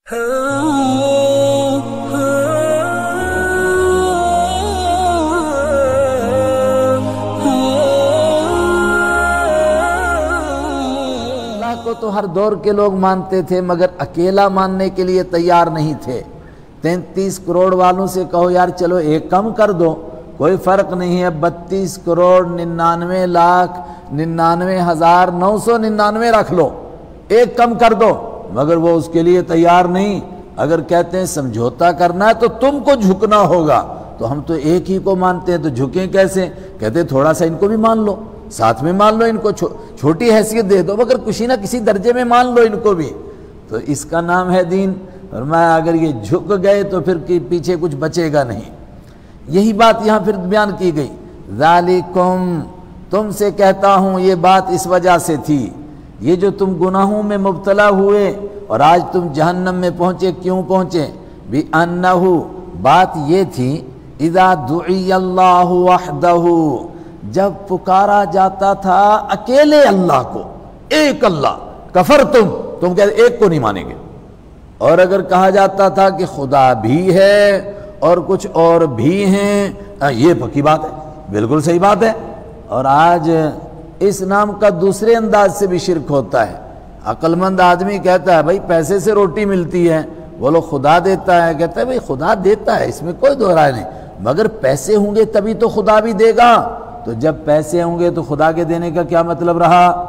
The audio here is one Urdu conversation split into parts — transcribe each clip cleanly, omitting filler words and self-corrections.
اللہ کو تو ہر دور کے لوگ مانتے تھے، مگر اکیلا ماننے کے لیے تیار نہیں تھے۔ 33 کروڑ والوں سے کہو یار چلو ایک کم کر دو، کوئی فرق نہیں ہے، 32 کروڑ 99,99,999 رکھ لو، ایک کم کر دو، مگر وہ اس کے لیے تیار نہیں۔ اگر کہتے ہیں سمجھوتا کرنا ہے تو تم کو جھکنا ہوگا، تو ہم تو ایک ہی کو مانتے ہیں، تو جھکیں کیسے؟ کہتے تھوڑا سا ان کو بھی مان لو، ساتھ میں مان لو، ان کو چھوٹی حیثیت دے دو، مگر کسی نہ کسی درجے میں مان لو ان کو بھی، تو اس کا نام ہے دین۔ فرمایا اگر یہ جھک گئے تو پھر پیچھے کچھ بچے گا نہیں۔ یہی بات یہاں پھر بیان کی گئی، ذالکم، تم سے کہتا ہوں یہ بات اس وجہ سے تھی، یہ جو تم گناہوں میں مبتلا ہوئے اور آج تم جہنم میں پہنچے، کیوں پہنچے؟ بِأَنَّهُ، بات یہ تھی، اذا دعی اللہ وحدہ، جب پکارا جاتا تھا اکیلے اللہ کو، ایک اللہ، کفرتم، تم کہتے ایک کو نہیں مانیں گے، اور اگر کہا جاتا تھا کہ خدا بھی ہے اور کچھ اور بھی ہیں، یہ پکی بات ہے، بالکل صحیح بات ہے۔ اور آج اس نام کا دوسرے انداز سے بھی شرک ہوتا ہے۔ عقل مند آدمی کہتا ہے بھائی پیسے سے روٹی ملتی ہے، بولو خدا دیتا ہے، کہتا ہے بھائی خدا دیتا ہے، اس میں کوئی دو رائے نہیں، مگر پیسے ہوں گے تبھی تو خدا بھی دے گا، تو جب پیسے ہوں گے تو خدا کے دینے کا کیا مطلب رہا؟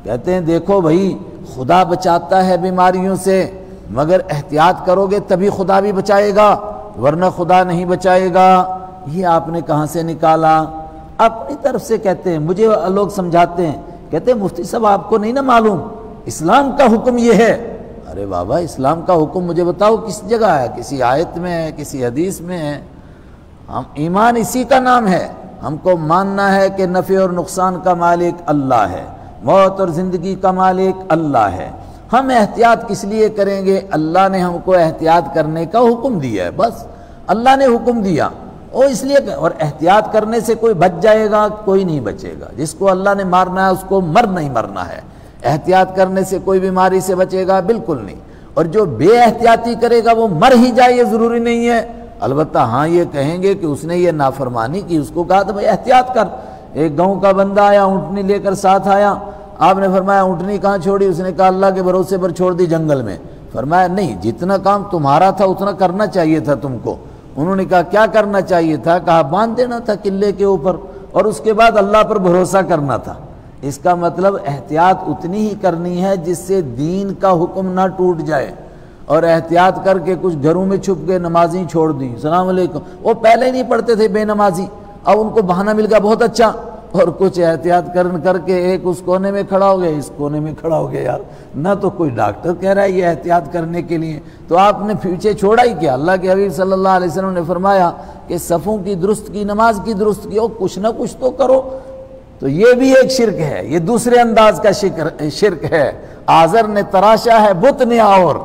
کہتے ہیں دیکھو بھائی خدا بچاتا ہے بیماریوں سے، مگر احتیاط کرو گے تبھی خدا بھی بچائے گا، ورنہ خدا نہیں بچائے گا۔ یہ آپ نے کہاں سے نکالا؟ اپنی طرف سے کہتے ہیں، مجھے لوگ سمجھاتے ہیں، کہتے ہیں مفتی صاحب آپ کو نہیں نا معلوم، اسلام کا حکم یہ ہے۔ ارے بابا اسلام کا حکم مجھے بتاؤ کس جگہ ہے؟ کسی آیت میں ہے؟ کسی حدیث میں ہے؟ ہم ایمان اسی کا نام ہے، ہم کو ماننا ہے کہ نفع اور نقصان کا مالک اللہ ہے، موت اور زندگی کا مالک اللہ ہے۔ ہم احتیاط کس لیے کریں گے؟ اللہ نے ہم کو احتیاط کرنے کا حکم دیا ہے، بس اللہ نے حکم دیا، اور اس لیے اور احتیاط کرنے سے کوئی بچ جائے گا؟ کوئی نہیں بچے گا۔ جس کو اللہ نے مارنا ہے اس کو نہیں مرنا ہے۔ احتیاط کرنے سے کوئی بیماری سے بچے گا؟ بالکل نہیں۔ اور جو بے احتیاطی کرے گا وہ مر ہی جائے، یہ ضروری نہیں ہے۔ البتہ ہاں یہ کہیں گے کہ اس نے یہ نافرمانی کی، اس کو کہا تھا بھائی احتیاط کر۔ ایک گاؤں کا بندہ آیا، اونٹنی لے کر ساتھ آیا، آپ نے فرمایا اونٹنی کہاں چھوڑی؟ اس نے کہا اللہ کے بھروسے پر چھوڑ دی جنگل میں۔ فرمایا نہیں، جتنا کام تمہارا تھا اتنا کرنا چاہیے تھا تم کو۔ انہوں نے کہا کیا کرنا چاہیے تھا؟ کہا باندھ دینا تھا قلعے کے اوپر، اور اس کے بعد اللہ پر بھروسہ کرنا تھا۔ اس کا مطلب احتیاط اتنی ہی کرنی ہے جس سے دین کا حکم نہ ٹوٹ جائے، اور احتیاط کر کے کچھ گھروں میں چھپ کے نمازی چھوڑ دی، السلام علیکم، وہ پہلے ہی نہیں پڑھتے تھے بے نمازی، اب ان کو بہانہ مل گیا بہت اچھا، اور کچھ احتیاط کر کے ایک اس کونے میں کھڑا ہو گیا، اس کونے میں کھڑا ہو گیا۔ یار نہ تو کوئی ڈاکٹر کہہ رہا ہے یہ احتیاط کرنے کے لیے، تو آپ نے پیچھے چھوڑا ہی کیا؟ اللہ کے حبیب صلی اللہ علیہ وسلم نے فرمایا کہ صفوں کی درست کی، نماز کی درست کی، اور کچھ نہ کچھ تو کرو۔ تو یہ بھی ایک شرک ہے، یہ دوسرے انداز کا شرک ہے۔ آزر نے تراشا ہے بت نے اور